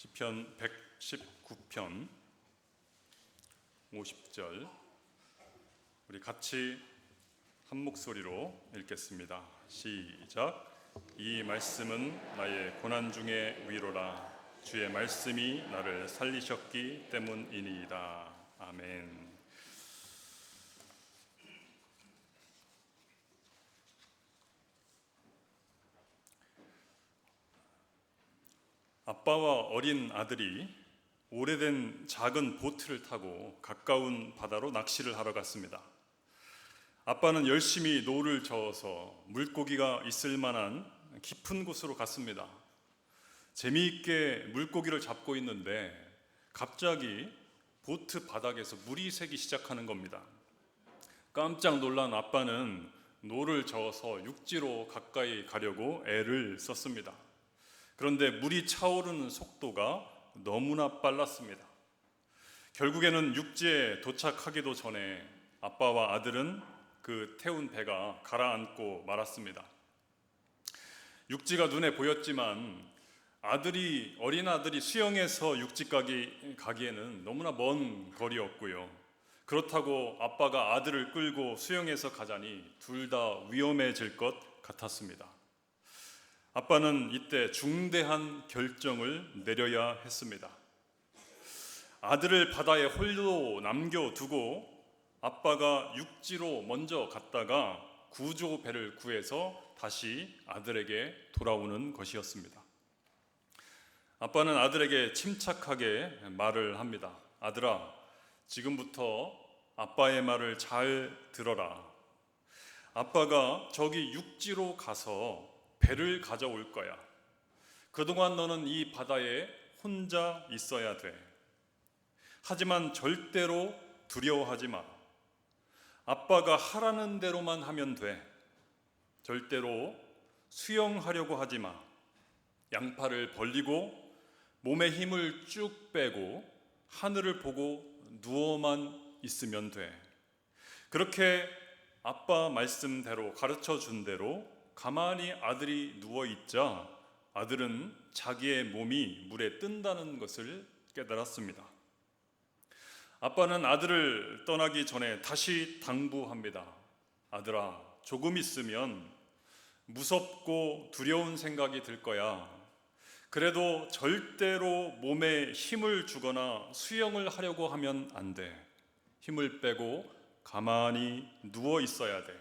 시편 119편 50절 우리 같이 한 목소리로 읽겠습니다. 시작. 이 말씀은 나의 고난 중에 위로라. 주의 말씀이 나를 살리셨기 때문이니이다. 아멘. 아빠와 어린 아들이 오래된 작은 보트를 타고 가까운 바다로 낚시를 하러 갔습니다. 아빠는 열심히 노를 저어서 물고기가 있을 만한 깊은 곳으로 갔습니다. 재미있게 물고기를 잡고 있는데 갑자기 보트 바닥에서 물이 새기 시작하는 겁니다. 깜짝 놀란 아빠는 노를 저어서 육지로 가까이 가려고 애를 썼습니다. 그런데 물이 차오르는 속도가 너무나 빨랐습니다. 결국에는 육지에 도착하기도 전에 아빠와 아들은 그 태운 배가 가라앉고 말았습니다. 육지가 눈에 보였지만 어린 아들이 수영해서 육지까지 가기에는 너무나 먼 거리였고요. 그렇다고 아빠가 아들을 끌고 수영해서 가자니 둘 다 위험해질 것 같았습니다. 아빠는 이때 중대한 결정을 내려야 했습니다. 아들을 바다에 홀로 남겨두고 아빠가 육지로 먼저 갔다가 구조배를 구해서 다시 아들에게 돌아오는 것이었습니다. 아빠는 아들에게 침착하게 말을 합니다. 아들아, 지금부터 아빠의 말을 잘 들어라. 아빠가 저기 육지로 가서 배를 가져올 거야. 그동안 너는 이 바다에 혼자 있어야 돼. 하지만 절대로 두려워하지 마. 아빠가 하라는 대로만 하면 돼. 절대로 수영하려고 하지 마. 양팔을 벌리고 몸에 힘을 쭉 빼고 하늘을 보고 누워만 있으면 돼. 그렇게 아빠 말씀대로 가르쳐 준 대로 가만히 아들이 누워있자 아들은 자기의 몸이 물에 뜬다는 것을 깨달았습니다. 아빠는 아들을 떠나기 전에 다시 당부합니다. 아들아, 조금 있으면 무섭고 두려운 생각이 들 거야. 그래도 절대로 몸에 힘을 주거나 수영을 하려고 하면 안 돼. 힘을 빼고 가만히 누워 있어야 돼.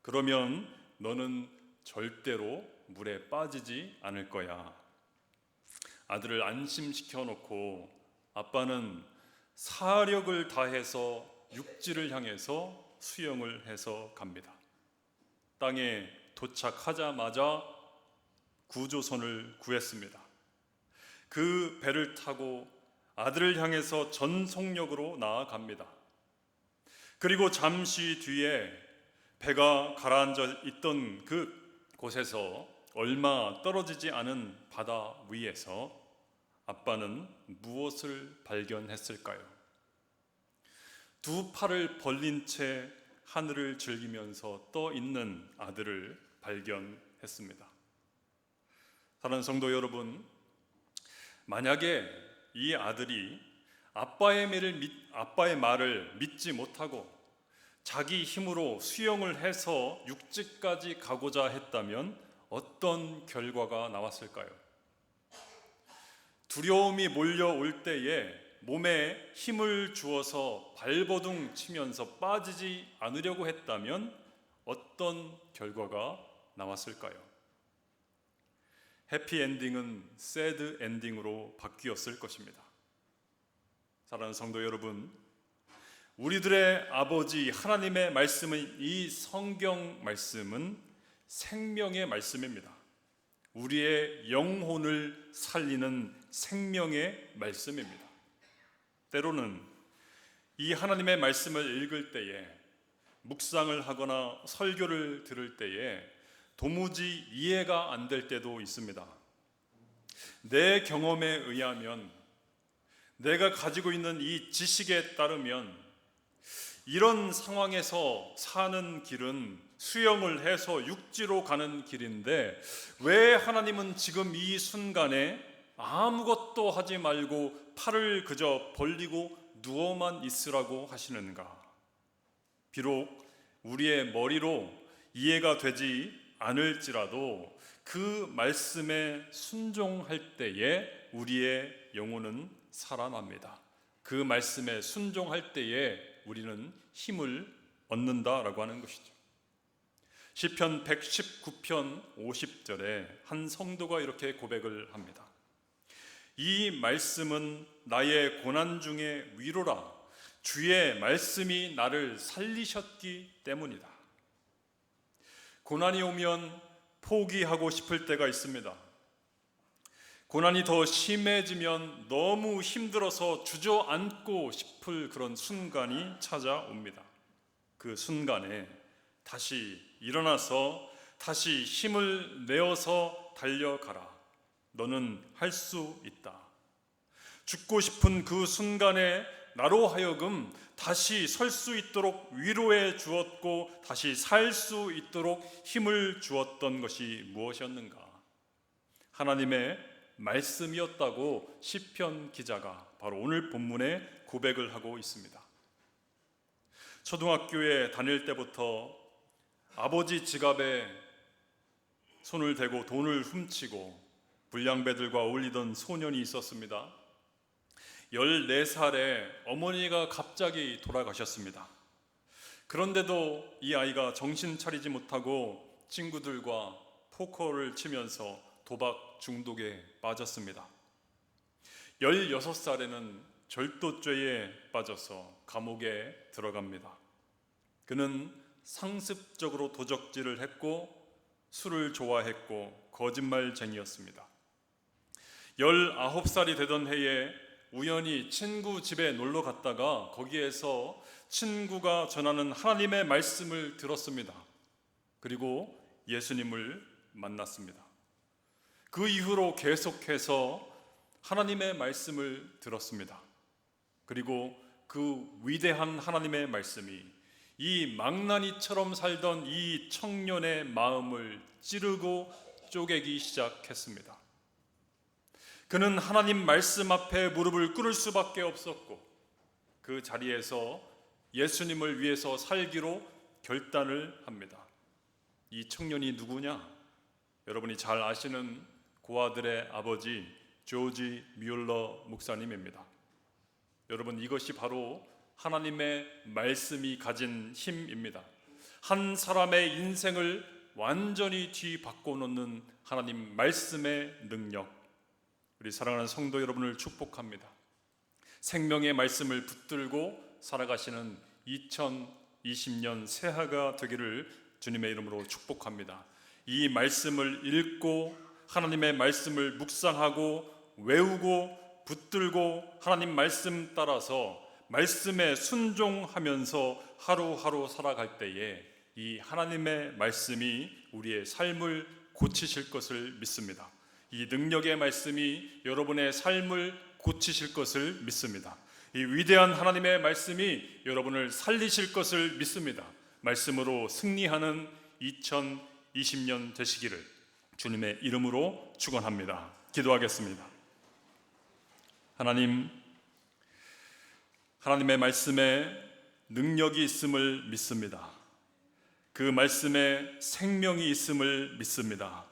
그러면 너는 절대로 물에 빠지지 않을 거야. 아들을 안심시켜 놓고 아빠는 사력을 다해서 육지를 향해서 수영을 해서 갑니다. 땅에 도착하자마자 구조선을 구했습니다. 그 배를 타고 아들을 향해서 전속력으로 나아갑니다. 그리고 잠시 뒤에 배가 가라앉아 있던 그 곳에서 얼마 떨어지지 않은 바다 위에서 아빠는 무엇을 발견했을까요? 두 팔을 벌린 채 하늘을 즐기면서 떠 있는 아들을 발견했습니다. 사랑하는 성도 여러분, 만약에 이 아들이 아빠의 말을 믿지 못하고 자기 힘으로 수영을 해서 육지까지 가고자 했다면 어떤 결과가 나왔을까요? 두려움이 몰려올 때에 몸에 힘을 주어서 발버둥 치면서 빠지지 않으려고 했다면 어떤 결과가 나왔을까요? 해피엔딩은 새드 엔딩으로 바뀌었을 것입니다. 사랑하는 성도 여러분, 우리들의 아버지 하나님의 말씀은, 이 성경 말씀은 생명의 말씀입니다. 우리의 영혼을 살리는 생명의 말씀입니다. 때로는 이 하나님의 말씀을 읽을 때에, 묵상을 하거나 설교를 들을 때에 도무지 이해가 안 될 때도 있습니다. 내 경험에 의하면, 내가 가지고 있는 이 지식에 따르면 이런 상황에서 사는 길은 수영을 해서 육지로 가는 길인데 왜 하나님은 지금 이 순간에 아무것도 하지 말고 팔을 그저 벌리고 누워만 있으라고 하시는가? 비록 우리의 머리로 이해가 되지 않을지라도 그 말씀에 순종할 때에 우리의 영혼은 살아납니다. 그 말씀에 순종할 때에 우리는 힘을 얻는다라고 하는 것이죠. 시편 119편 50절에 한 성도가 이렇게 고백을 합니다. 이 말씀은 나의 고난 중에 위로라. 주의 말씀이 나를 살리셨기 때문이다. 고난이 오면 포기하고 싶을 때가 있습니다. 고난이 더 심해지면 너무 힘들어서 주저앉고 싶을 그런 순간이 찾아옵니다. 그 순간에 다시 일어나서 다시 힘을 내어서 달려가라. 너는 할 수 있다. 죽고 싶은 그 순간에 나로 하여금 다시 설 수 있도록 위로해 주었고 다시 살 수 있도록 힘을 주었던 것이 무엇이었는가? 하나님의 말씀이었다고 시편 기자가 바로 오늘 본문에 고백을 하고 있습니다. 초등학교에 다닐 때부터 아버지 지갑에 손을 대고 돈을 훔치고 불량배들과 어울리던 소년이 있었습니다. 14살에 어머니가 갑자기 돌아가셨습니다. 그런데도 이 아이가 정신 차리지 못하고 친구들과 포커를 치면서 도박 중독에 빠졌습니다. 16살에는 절도죄에 빠져서 감옥에 들어갑니다. 그는 상습적으로 도적질을 했고 술을 좋아했고 거짓말쟁이였습니다. 19살이 되던 해에 우연히 친구 집에 놀러 갔다가 거기에서 친구가 전하는 하나님의 말씀을 들었습니다. 그리고 예수님을 만났습니다. 그 이후로 계속해서 하나님의 말씀을 들었습니다. 그리고 그 위대한 하나님의 말씀이 이 망나니처럼 살던 이 청년의 마음을 찌르고 쪼개기 시작했습니다. 그는 하나님 말씀 앞에 무릎을 꿇을 수밖에 없었고 그 자리에서 예수님을 위해서 살기로 결단을 합니다. 이 청년이 누구냐? 여러분이 잘 아시는 고아들의 아버지 조지 뮬러 목사님입니다. 여러분, 이것이 바로 하나님의 말씀이 가진 힘입니다. 한 사람의 인생을 완전히 뒤바꿔놓는 하나님 말씀의 능력. 우리 사랑하는 성도 여러분을 축복합니다. 생명의 말씀을 붙들고 살아가시는 2020년 새해가 되기를 주님의 이름으로 축복합니다. 이 말씀을 읽고 하나님의 말씀을 묵상하고 외우고 붙들고 하나님 말씀 따라서 말씀에 순종하면서 하루하루 살아갈 때에 이 하나님의 말씀이 우리의 삶을 고치실 것을 믿습니다. 이 능력의 말씀이 여러분의 삶을 고치실 것을 믿습니다. 이 위대한 하나님의 말씀이 여러분을 살리실 것을 믿습니다. 말씀으로 승리하는 2020년 되시기를 주님의 이름으로 축원합니다. 기도하겠습니다. 하나님의 말씀에 능력이 있음을 믿습니다. 그 말씀에 생명이 있음을 믿습니다.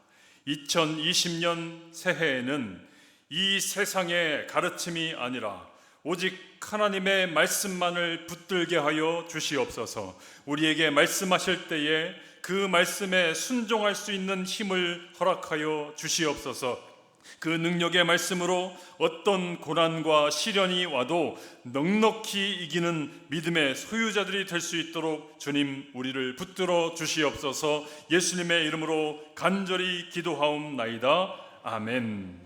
2020년 새해에는 이 세상의 가르침이 아니라 오직 하나님의 말씀만을 붙들게 하여 주시옵소서. 우리에게 말씀하실 때에 그 말씀에 순종할 수 있는 힘을 허락하여 주시옵소서. 그 능력의 말씀으로 어떤 고난과 시련이 와도 넉넉히 이기는 믿음의 소유자들이 될 수 있도록 주님 우리를 붙들어 주시옵소서. 예수님의 이름으로 간절히 기도하옵나이다. 아멘.